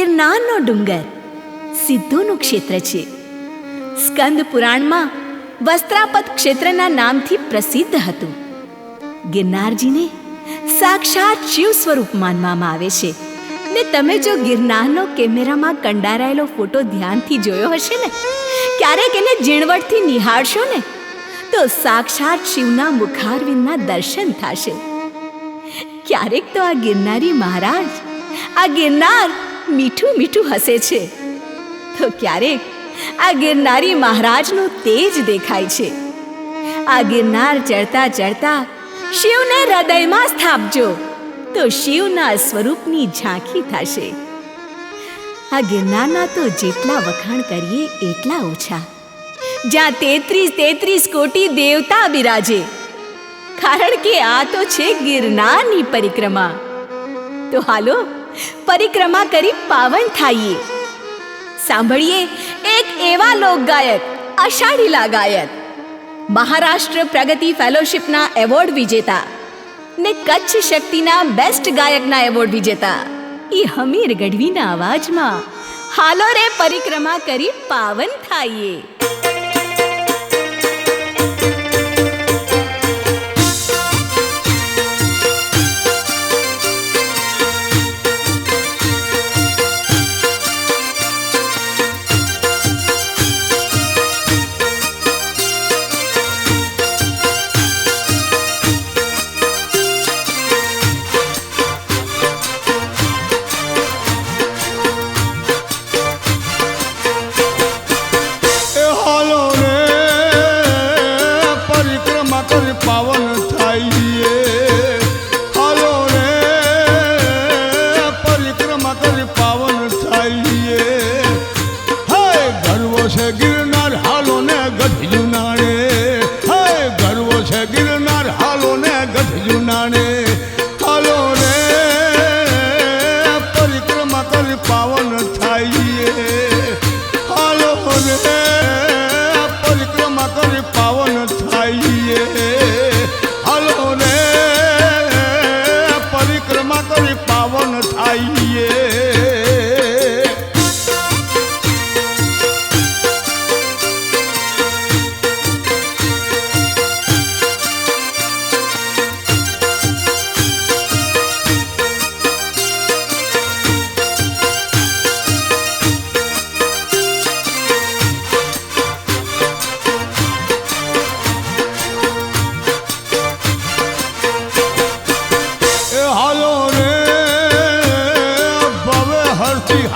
ગિરનારનો ડુંગર સિદ્ધોનું ક્ષેત્ર છે. સ્કંદ પુરાણમાં વસ્ત્રાપદ ક્ષેત્રના નામથી પ્રસિદ્ધ હતું. ગિરનારજીને સાક્ષાત શિવ સ્વરૂપ માનવામાં આવે છે ને તમે જો ગિરનારનો કેમેરામાં કંડારાયેલો ફોટો ધ્યાનથી જોયો હશે ને, ક્યારેક એને ઝીણવટથી નિહાળશો ને તો સાક્ષાત શિવના મુખારવિંદના દર્શન થશે. ક્યારેક તો આ ગિરનારી મહારાજ, આ ગિરનાર મીઠું મીઠું હસે છે, તો ક્યારેક આ ગિરનારી મહારાજનું તેજ દેખાય છે. આ ગિરનાર ચડતા ચડતા શિવને હૃદયમાં સ્થાપજો તો શિવના સ્વરૂપની ઝાંખી થશે. આ ગિરનારના તો જેટલા વખાણ કરીએ એટલા ઓછા. જ્યાં 33 કોટી દેવતા બિરાજે, કારણ કે આ તો છે ગિરનારની પરિક્રમા. તો હાલો પરિક્રમા કરી પાવન થાઈએ. સાંભળીએ એક એવા લોકગાયક, અષાઢીલા ગાયક, મહારાષ્ટ્ર પ્રગતિ ફેલોશિપના એવોર્ડ વિજેતા ને કચ્છ શક્તિના બેસ્ટ ગાયકના એવોર્ડ વિજેતા એ હમીર ગઢવીના અવાજમાં હાલો રે પરિક્રમા કરી પાવન થાઈએ. પાવન થાઈએ, હાલો રે પરિક્રમા કરી પાવન થાઈએ. હે ગરવો છે ગિરનાર, હાલો ને ગઢિયું નાણે. હે ગરવો છે ગિરનાર, હાલો ને ગઢિયું નાણે. હાલો રે પરિક્રમા કરી પાવન થાઈએ, હાલો રે પરિક્રમા કરી પાવન થાઈએ. હાલો રે પરિક્રમા કરી પાવન થાઈએ.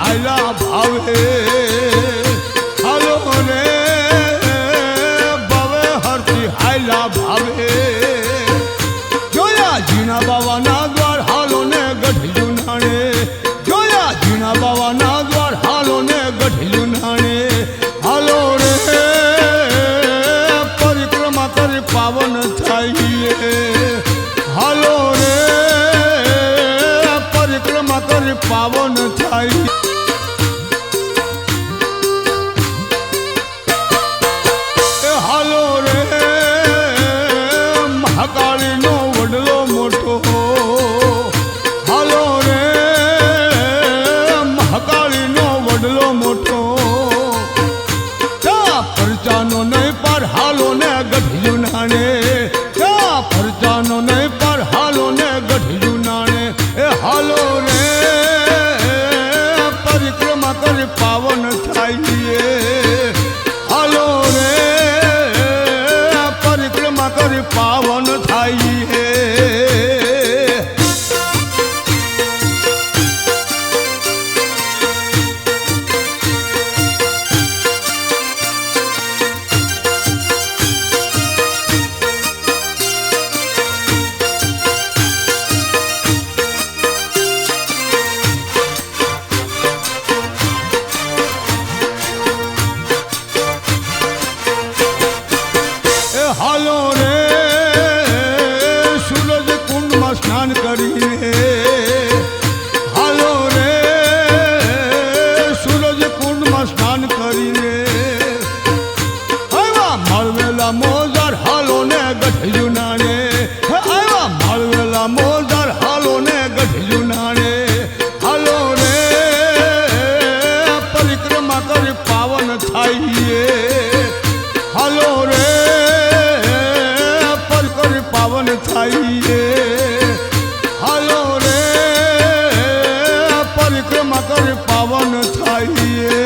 હાલા ભાવે, હાલો રે ભવે હરતી હાલા ભાવે. જોયા ઝીણા બાવાના દ્વાર, હાલો ને ગઢિયું નાણે. જોયા ઝીણા બાવાના દ્વાર, હાલો ને ગઢિયું નાણે. હાલો રે પરિક્રમા કરી પાવન થાઈએ. હાલો રે પરિક્રમા કરી પાવન થાઈએ. હાલો રે મહાકાળીનો વડલો મોટો, હાલો રે મહાકાળીનો વડલો મોટો. ત્યાં પરચાનો નહીં પાર, હાલો ને ગઢિયું નાણે. ત્યાં પરચાનો નહીં પાર, હાલો ને ગઢિયું નાણે. એ હાલો રે પરિક્રમા કરી પાવન થાઈએ. હાલો રે પરિક્રમા કરી પાવન થાઈએ. હાલો રે સૂરજ કુંડમાં સ્નાન કરીને. હાલો રે સૂરજ કુંડમાં સ્નાન કરીને. આવ્યા મળવેલા મોજાર, હાલો ને ગઢિયું નાણે. આવ્યા મળવેલા મોજાર, હાલો ને ગઢિયું નાણે. હાલો રે થાય હાલો રે પરિક્રમા કરી પાવન થાય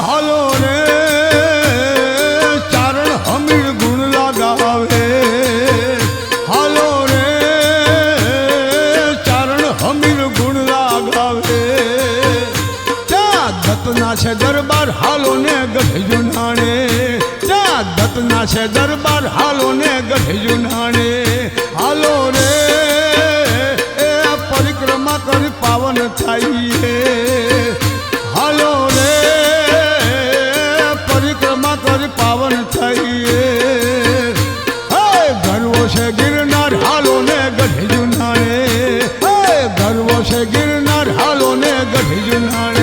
હાલો રે ચારણ હમીર ગુણ લગાવે હાલો રે ચારણ હમીર ગુણ લગાવે ત્યાં દત્તના છે દરબાર હાલો ને ગઢ નાણે ત્યાં દત્તના છે દરબાર હાલો ને ગઢ નાણે હાલો રે પરિક્રમા કરી પાવન થાય હાલો રે પરિક્રમા કરી પાવન થઈએ ગરવો છે ગિરનાર હાલો ને ગઢ જુનાણે ગરવો છે ગિરનાર હાલો ને ગઢ જુનાણે